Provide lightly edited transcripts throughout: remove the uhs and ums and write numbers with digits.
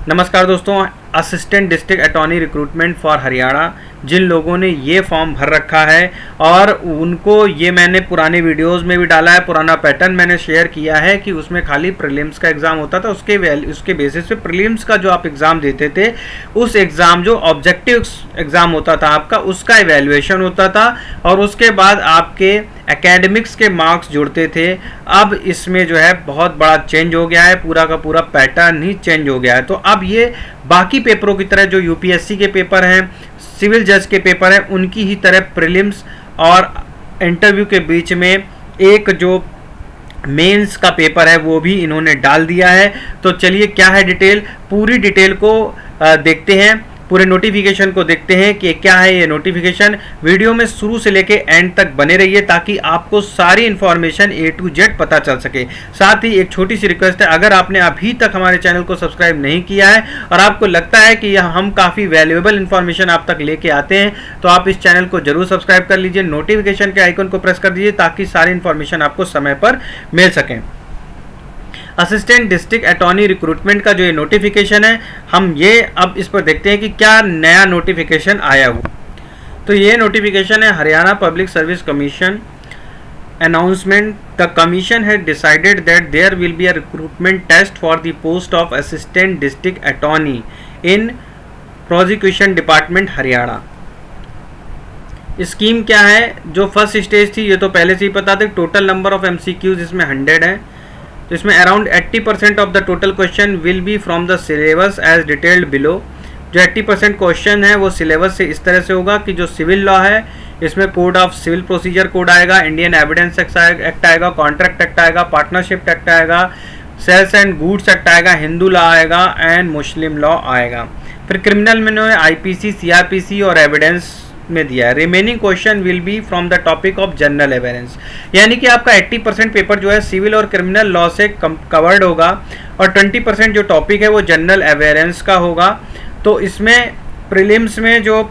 नमस्कार दोस्तों, assistant district attorney recruitment for Haryana जिन लोगों ने ये फॉर्म भर रखा है और उनको ये मैंने पुराने वीडियोस में भी डाला है, पुराना पैटर्न मैंने शेयर किया है कि उसमें खाली प्रीलिम्स का एग्ज़ाम होता था। उसके बेसिस पे प्रीलिम्स का जो आप एग्ज़ाम देते थे उस एग्ज़ाम जो ऑब्जेक्टिव एग्ज़ाम होता था आपका, उसका इवैल्यूएशन होता था और उसके बाद आपके एकेडमिक्स के मार्क्स जुड़ते थे। अब इसमें जो है बहुत बड़ा चेंज हो गया है, पूरा का पूरा पैटर्न ही चेंज हो गया है। तो अब ये बाकी पेपरों की तरह जो यूपीएससी के पेपर हैं, सिविल जज के पेपर हैं, उनकी ही तरह प्रीलिम्स और इंटरव्यू के बीच में एक जो मेंस का पेपर है वो भी इन्होंने डाल दिया है। तो चलिए क्या है डिटेल, पूरी डिटेल को देखते हैं, पूरे नोटिफिकेशन को देखते हैं कि क्या है ये नोटिफिकेशन। वीडियो में शुरू से लेके एंड तक बने रहिए ताकि आपको सारी इन्फॉर्मेशन A to Z पता चल सके। साथ ही एक छोटी सी रिक्वेस्ट है, अगर आपने अभी तक हमारे चैनल को सब्सक्राइब नहीं किया है और आपको लगता है कि हम काफ़ी वैल्यूएबल इन्फॉर्मेशन आप तक लेके आते हैं तो आप इस चैनल को जरूर सब्सक्राइब कर लीजिए, नोटिफिकेशन के आइकन को प्रेस कर दीजिए ताकि सारी इन्फॉर्मेशन आपको समय पर मिल सकें। असिस्टेंट डिस्ट्रिक्ट अटॉर्नी रिक्रूटमेंट का जो ये नोटिफिकेशन है, हम ये अब इस पर देखते हैं कि क्या नया नोटिफिकेशन आया हुआ। तो ये नोटिफिकेशन है Haryana public service commission announcement. The commission had decided that there will be a recruitment test for the post of assistant district attorney in prosecution department Haryana. Scheme क्या है, जो फर्स्ट स्टेज थी ये तो पहले से ही पता था। टोटल नंबर ऑफ MCQs इसमें 100 है, तो इसमें around 80% of the total question will be from the syllabus as detailed below. जो 80% क्वेश्चन है वो सिलेबस से इस तरह से होगा कि जो सिविल लॉ है इसमें code of civil procedure code आएगा, इंडियन एविडेंस एक्ट आएगा, कॉन्ट्रैक्ट एक्ट आएगा, पार्टनरशिप एक्ट आएगा, सेल्स एंड गुड्स एक्ट आएगा, हिंदू लॉ आएगा एंड मुस्लिम लॉ आएगा। फिर क्रिमिनल में उन्होंने IPC, CRPC और एविडेंस में दिया है। Remaining question will be from the topic of general awareness, यानी कि आपका 80% पेपर जो है सिविल और क्रिमिनल लॉ से कवर्ड होगा और 20% जो टॉपिक है वो जनरल अवेयरेंस का होगा। तो इसमें प्रीलिम्स में जो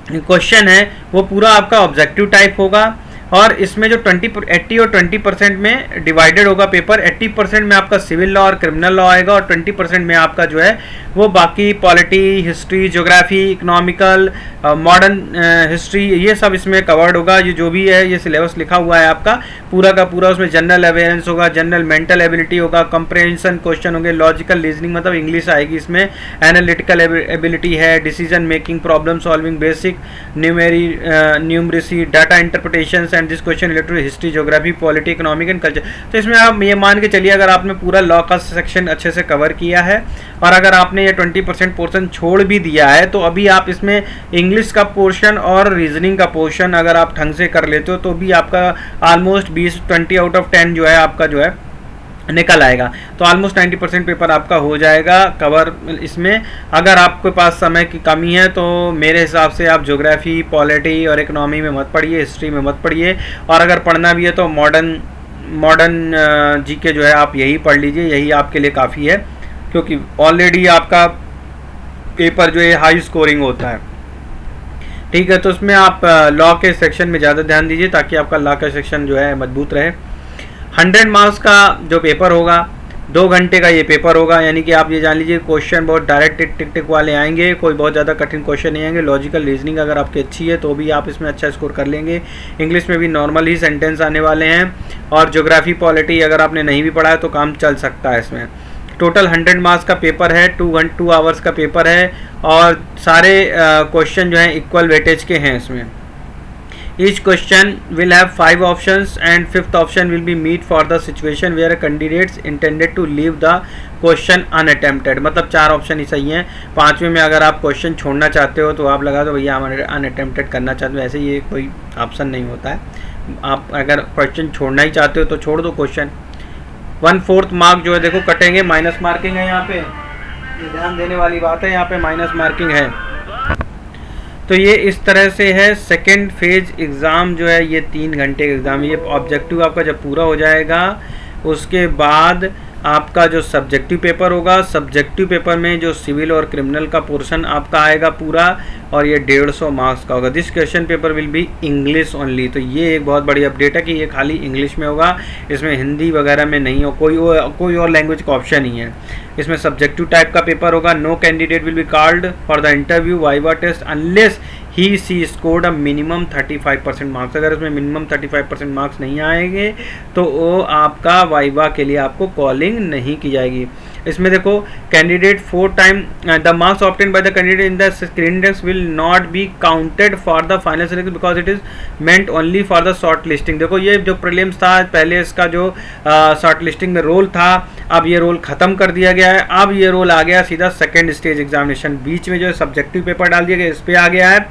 क्वेश्चन है वो पूरा आपका ऑब्जेक्टिव टाइप होगा और इसमें जो 80 और 20% में डिवाइडेड होगा पेपर। 80% में आपका सिविल लॉ और क्रिमिनल लॉ आएगा और 20% में आपका जो है वो बाकी polity, history, geography, economical, modern history, ये सब इसमें कवर्ड होगा। ये जो भी है ये सिलेबस लिखा हुआ है आपका पूरा का पूरा। उसमें जनरल अवेयरेंस होगा, जनरल मेंटल एबिलिटी होगा, कंप्रेहेंशन क्वेश्चन होंगे, लॉजिकल रीजनिंग मतलब इंग्लिश आएगी इसमें, एनालिटिकल एबिलिटी है, decision making, problem solving, basic numeracy, data interpretation and this question related to history, geography, polity, economic and culture. तो इसमें आप ये मान के चलिए अगर आपने पूरा लॉ का सेक्शन अच्छे से कवर किया है और अगर आपने ये 20% पोर्शन छोड़ भी दिया है तो अभी आप इसमें इंग्लिश का पोर्शन और रीजनिंग का पोर्शन अगर आप ढंग से कर लेते हो तो भी आपका ऑलमोस्ट 20 आउट ऑफ 10 जो है आपका जो है निकल आएगा। तो ऑलमोस्ट 90% पेपर आपका हो जाएगा कवर इसमें। अगर आपके पास समय की कमी है तो मेरे हिसाब से आप ज्योग्राफी, पॉलिटी और इकोनॉमी में मत पढ़िए, हिस्ट्री में मत पढ़िए, और अगर पढ़ना भी है तो मॉडर्न जीके जो है आप यही पढ़ लीजिए, यही आपके लिए काफ़ी है क्योंकि ऑलरेडी आपका पेपर जो है हाई स्कोरिंग होता है। ठीक है, तो उसमें आप लॉ के सेक्शन में ज़्यादा ध्यान दीजिए ताकि आपका लॉ का सेक्शन जो है मजबूत रहे। 100 मार्क्स का जो पेपर होगा, 2 घंटे का ये पेपर होगा, यानी कि आप ये जान लीजिए क्वेश्चन बहुत डायरेक्ट टिक टिक वाले आएंगे, कोई बहुत ज़्यादा कठिन क्वेश्चन नहीं आएंगे। लॉजिकल रीजनिंग अगर आपकी अच्छी है तो भी आप इसमें अच्छा स्कोर कर लेंगे। इंग्लिश में भी नॉर्मल ही सेंटेंस आने वाले हैं और ज्योग्राफी, पॉलिटी अगर आपने नहीं भी पढ़ा है तो काम चल सकता है इसमें। टोटल 100 मार्क्स का पेपर है, 2 आवर्स का पेपर है और सारे क्वेश्चन जो हैं इक्वल वेटेज के हैं इसमें। Each question will have 5 options and 5th option will be meet for the situation where a candidates intended to leave the question unattempted। मतलब 4 ऑप्शन ही सही हैं। 5वें में अगर आप क्वेश्चन छोड़ना चाहते हो तो आप लगा दो भैया हम अनअटेम्प्टेड करना चाहते हो, ऐसे ये कोई ऑप्शन नहीं होता है। आप अगर क्वेश्चन छोड़ना ही चाहते हो तो छोड़ दो क्वेश्चन। 1/4 मार्क जो है देखो कटेंगे, माइनस मार्किंग है यहाँ पे, ध्यान देने वाली बात है, यहाँ पे माइनस मार्किंग है। तो ये इस तरह से है। सेकेंड फेज एग्ज़ाम जो है ये 3 घंटे का एग्ज़ाम, ये ऑब्जेक्टिव आपका जब पूरा हो जाएगा उसके बाद आपका जो सब्जेक्टिव पेपर होगा, सब्जेक्टिव पेपर में जो सिविल और क्रिमिनल का पोर्शन आपका आएगा पूरा, और ये 150 मार्क्स का होगा। This question paper will be English only. तो ये एक बहुत बड़ी अपडेट है कि ये खाली इंग्लिश में होगा, इसमें हिंदी वगैरह में नहीं हो, कोई और लैंग्वेज का ऑप्शन ही है। इसमें सब्जेक्टिव टाइप का पेपर होगा। No candidate will be called for the interview viva test unless he she scored a minimum 35% marks. अगर उसमें मिनिमम 35% मार्क्स नहीं आएंगे तो वो आपका वाइवा के लिए आपको कॉलिंग नहीं की जाएगी। इसमें देखो, candidate 4 time the marks obtain by the candidate in the screen test will not be counted for the final selection because it is meant only for the short listing. देखो, ये जो प्रीलिम्स था पहले, इसका जो शॉर्ट लिस्टिंग में role था, अब ये रोल खत्म कर दिया गया है। अब ये रोल आ गया सीधा सेकेंड स्टेज एग्जामिनेशन। बीच में जो सब्जेक्टिव पेपर डाल दिया गया, इस पर आ गया है।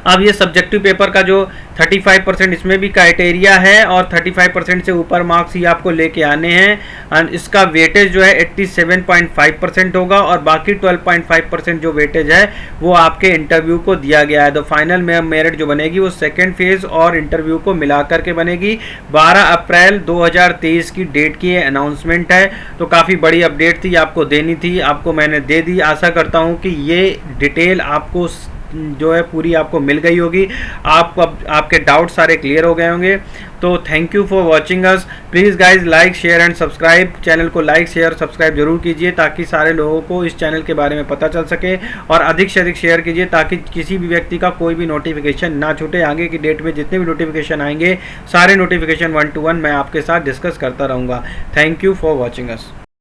अब ये सब्जेक्टिव पेपर का जो 35% इसमें भी क्राइटेरिया है, और 35% से ऊपर मार्क्स ही आपको लेके आने हैं। एंड इसका वेटेज जो है 87.5% होगा, और बाकी 12.5% जो वेटेज है वो आपके इंटरव्यू को दिया गया है। तो फाइनल में मेरिट जो बनेगी वो सेकेंड फेज और इंटरव्यू को मिला करके बनेगी। 12 अप्रैल 2023 की डेट की अनाउंसमेंट है। तो काफ़ी बड़ी अपडेट थी, आपको देनी थी, आपको मैंने दे दी। आशा करता हूँ कि ये डिटेल आपको जो है पूरी आपको मिल गई होगी। आपको अब आपके डाउट सारे क्लियर हो गए होंगे। तो thank you for watching us. Please guys like share and subscribe. Channel को लाइक शेयर सब्सक्राइब जरूर कीजिए ताकि सारे लोगों को इस चैनल के बारे में पता चल सके, और अधिक से अधिक शेयर कीजिए ताकि किसी भी व्यक्ति का कोई भी नोटिफिकेशन ना छूटे। आगे की डेट में जितने भी नोटिफिकेशन आएंगे, सारे नोटिफिकेशन 1 to 1 मैं आपके साथ डिस्कस करता रहूँगा। Thank you for watching us.